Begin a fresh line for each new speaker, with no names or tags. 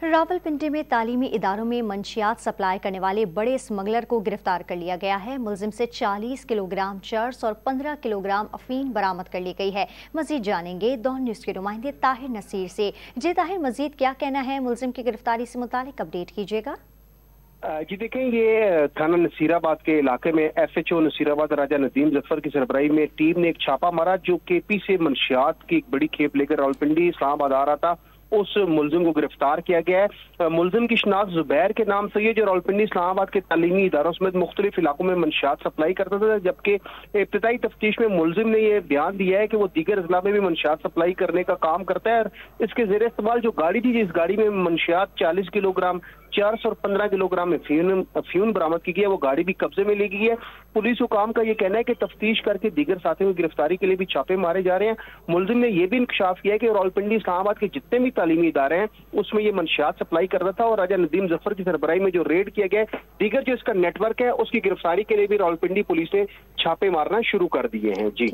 रावलपिंडी में तालीमी इदारों में मंशियात सप्लाई करने वाले बड़े स्मगलर को गिरफ्तार कर लिया गया है। मुलजिम से 40 किलोग्राम चर्स और 15 किलोग्राम अफीम बरामद कर ली गई है। मजीद जानेंगे डॉन न्यूज़ के नुमाइंदे ताहिर नसीर से। जी ताहिर, मजीद क्या कहना है मुलजिम की गिरफ्तारी से मुतालिक, अपडेट कीजिएगा।
जी देखें, ये थाना नसीराबाद के इलाके में FHO नसीराबाद राजा नदीम जफर की सरबराही में टीम ने एक छापा मारा जो KP से मंशियात की एक बड़ी खेप लेकर रावलपिंडी इस्लामाबाद आ रहा था। उस मुलजिम को गिरफ्तार किया गया है। मुलजिम की शनाख्त जुबैर के नाम से, ये जो रावलपिंडी इस्लामाबाद के तालीमी इदारों समेत मुख्तलिफ इलाकों में मंशियात सप्लाई करता था, जबकि इब्तिदाई तफ्तीश में मुलजिम ने यह बयान दिया है कि वो दीगर अजला में भी मंशियात सप्लाई करने का काम करता है। और इसके ज़ेरे इस्तेमाल जो गाड़ी थी, जिस गाड़ी में मंशियात 40 किलोग्राम चर्स और 15 किलोग्राम अफीम बरामद की गई है, वो गाड़ी भी कब्जे में ली गई है। पुलिस हुकाम का ये कहना है कि तफ्तीश करके दीगर साथियों की गिरफ्तारी के लिए भी छापे मारे जा रहे हैं। मुलजिम ने यह भी इंकशाफ किया है कि रावलपिंडी इस्लामाबाद के जितने भी तालीमी इदारे हैं उसमें ये मंशियात सप्लाई कर रहा था। और राजा नदीम जफर की सरबराही में जो रेड किया गया है, दीगर जो इसका नेटवर्क है उसकी गिरफ्तारी के लिए भी रावलपिंडी पुलिस ने छापे मारना शुरू कर दिए हैं। जी।